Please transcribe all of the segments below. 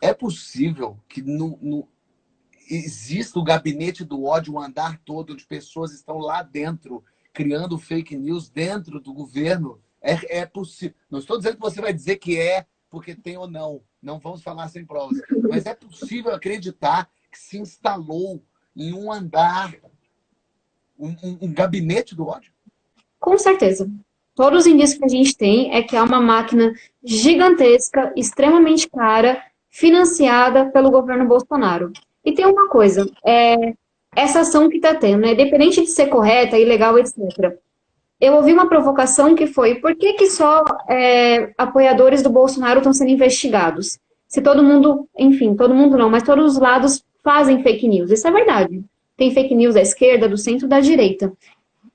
É possível que exista o gabinete do ódio, um andar todo, onde pessoas estão lá dentro, criando fake news dentro do governo? É possível. Não estou dizendo que você vai dizer que é, porque tem ou não. Não vamos falar sem provas. Mas é possível acreditar que se instalou em um andar um gabinete do ódio? Com certeza. Todos os indícios que a gente tem é que é uma máquina gigantesca, extremamente cara, financiada pelo governo Bolsonaro. E tem uma coisa, essa ação que está tendo, né, independente de ser correta, ilegal, etc. Eu ouvi uma provocação que foi, por que só apoiadores do Bolsonaro estão sendo investigados? Se todo mundo, enfim, todo mundo não, mas todos os lados fazem fake news. Isso é verdade. Tem fake news da esquerda, do centro, da direita.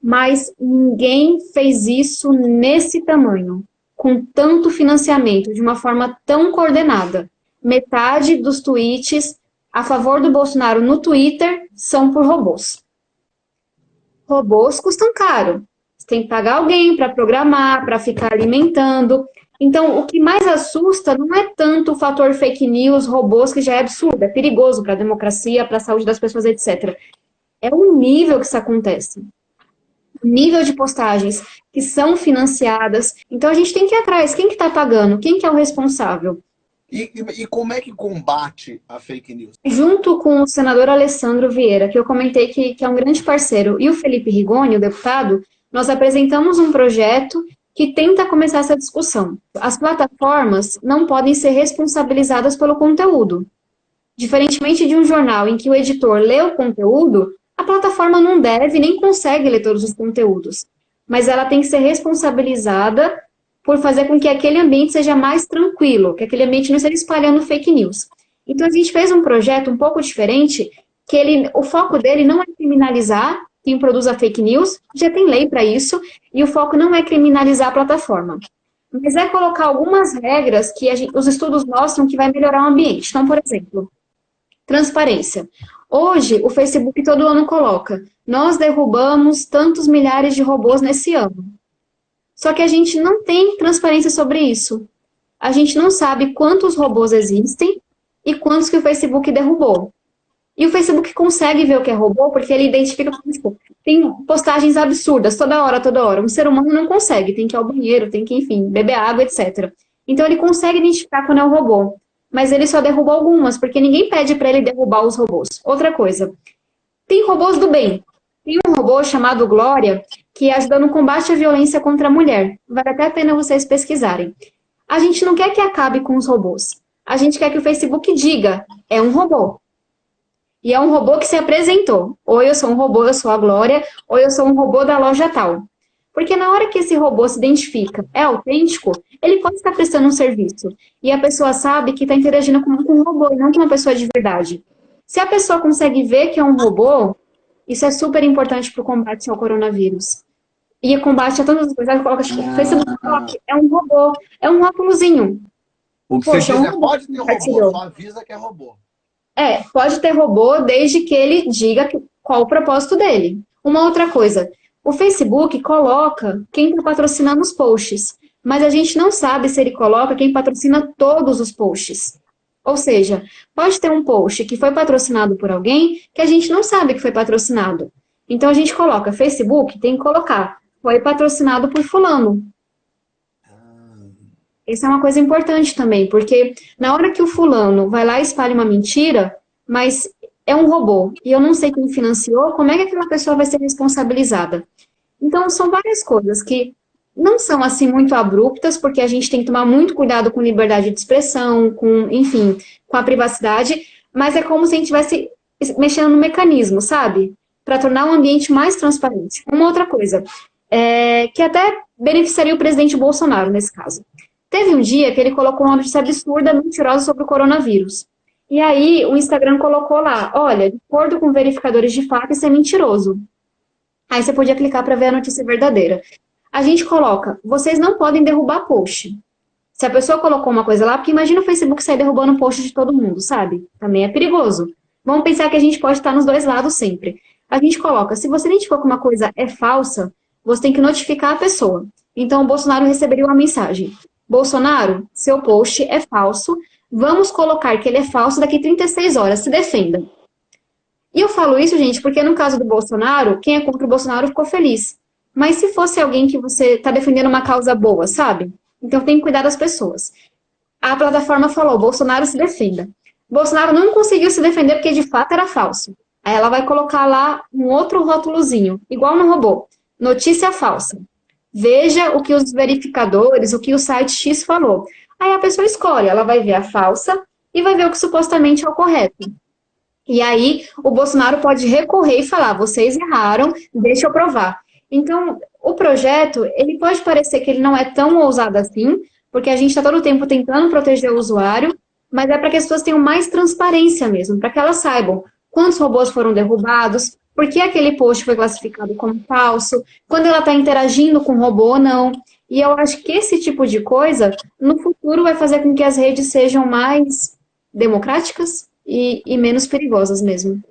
Mas ninguém fez isso nesse tamanho, com tanto financiamento, de uma forma tão coordenada. Metade dos tweets a favor do Bolsonaro no Twitter são por robôs. Robôs custam caro. Você tem que pagar alguém para programar, para ficar alimentando. Então, o que mais assusta não é tanto o fator fake news, robôs, que já é absurdo, é perigoso para a democracia, para a saúde das pessoas, etc. É o nível que isso acontece. O nível de postagens que são financiadas. Então, a gente tem que ir atrás. Quem que está pagando? Quem que é o responsável? E como é que combate a fake news? Junto com o senador Alessandro Vieira, que eu comentei que é um grande parceiro, e o Felipe Rigoni, o deputado, nós apresentamos um projeto que tenta começar essa discussão. As plataformas não podem ser responsabilizadas pelo conteúdo. Diferentemente de um jornal em que o editor lê o conteúdo, a plataforma não deve nem consegue ler todos os conteúdos. Mas ela tem que ser responsabilizada por fazer com que aquele ambiente seja mais tranquilo, que aquele ambiente não esteja espalhando fake news. Então, a gente fez um projeto um pouco diferente, que o foco dele não é criminalizar quem produz a fake news, já tem lei para isso, e o foco não é criminalizar a plataforma, mas é colocar algumas regras que os estudos mostram que vai melhorar o ambiente. Então, por exemplo, transparência. Hoje, o Facebook todo ano coloca, nós derrubamos tantos milhares de robôs nesse ano. Só que a gente não tem transparência sobre isso. A gente não sabe quantos robôs existem e quantos que o Facebook derrubou. E o Facebook consegue ver o que é robô porque ele identifica, tipo, tem postagens absurdas toda hora, toda hora. Um ser humano não consegue, tem que ir ao banheiro, tem que, enfim, beber água, etc. Então ele consegue identificar quando é um robô. Mas ele só derruba algumas, porque ninguém pede para ele derrubar os robôs. Outra coisa, tem robôs do bem. Tem um robô chamado Glória, que ajuda no combate à violência contra a mulher. Vale até a pena vocês pesquisarem. A gente não quer que acabe com os robôs. A gente quer que o Facebook diga, é um robô. E é um robô que se apresentou. Ou eu sou um robô, eu sou a Glória, ou eu sou um robô da loja tal. Porque na hora que esse robô se identifica, é autêntico, ele pode estar prestando um serviço. E a pessoa sabe que está interagindo com um robô e não com uma pessoa de verdade. Se a pessoa consegue ver que é um robô, isso é super importante para o combate ao coronavírus. E o combate a todas as coisas. Coloca, tipo, Facebook é um robô, é um rótulozinho. O que você diz pode ter robô, só avisa que é robô. Pode ter robô desde que ele diga qual o propósito dele. Uma outra coisa, o Facebook coloca quem está patrocinando os posts, mas a gente não sabe se ele coloca quem patrocina todos os posts. Ou seja, pode ter um post que foi patrocinado por alguém que a gente não sabe que foi patrocinado. Então a gente coloca Facebook, tem que colocar, foi patrocinado por fulano. Isso é uma coisa importante também, porque na hora que o fulano vai lá e espalha uma mentira, mas é um robô, e eu não sei quem financiou, como é que aquela pessoa vai ser responsabilizada? Então, são várias coisas que não são, assim, muito abruptas, porque a gente tem que tomar muito cuidado com liberdade de expressão, enfim, com a privacidade, mas é como se a gente estivesse mexendo no mecanismo, sabe? Para tornar o ambiente mais transparente. Uma outra coisa, que até beneficiaria o presidente Bolsonaro, nesse caso. Teve um dia que ele colocou uma notícia absurda, mentirosa sobre o coronavírus. E aí, o Instagram colocou lá, olha, de acordo com verificadores de fato, isso é mentiroso. Aí você podia clicar para ver a notícia verdadeira. A gente coloca, vocês não podem derrubar post. Se a pessoa colocou uma coisa lá, porque imagina o Facebook sair derrubando o post de todo mundo, sabe? Também é perigoso. Vamos pensar que a gente pode estar nos dois lados sempre. A gente coloca, se você identificou que uma coisa é falsa, você tem que notificar a pessoa. Então, o Bolsonaro receberia uma mensagem. Bolsonaro, seu post é falso, Vamos colocar que ele é falso daqui 36 horas, se defenda. E eu falo isso, gente, porque no caso do Bolsonaro, quem é contra o Bolsonaro ficou feliz. Mas se fosse alguém que você está defendendo uma causa boa, sabe? Então tem que cuidar das pessoas. A plataforma falou, Bolsonaro se defenda. Bolsonaro não conseguiu se defender porque de fato era falso. Aí ela vai colocar lá um outro rótulozinho, igual no robô. Notícia falsa. Veja o que os verificadores, o que o site X falou. Aí a pessoa escolhe, ela vai ver a falsa e vai ver o que supostamente é o correto. E aí o Bolsonaro pode recorrer e falar, vocês erraram, deixa eu provar. Então, o projeto, ele pode parecer que ele não é tão ousado assim, porque a gente está todo o tempo tentando proteger o usuário, mas é para que as pessoas tenham mais transparência mesmo, para que elas saibam quantos robôs foram derrubados, por que aquele post foi classificado como falso, quando ela está interagindo com o robô ou não. E eu acho que esse tipo de coisa, no futuro, vai fazer com que as redes sejam mais democráticas e menos perigosas mesmo.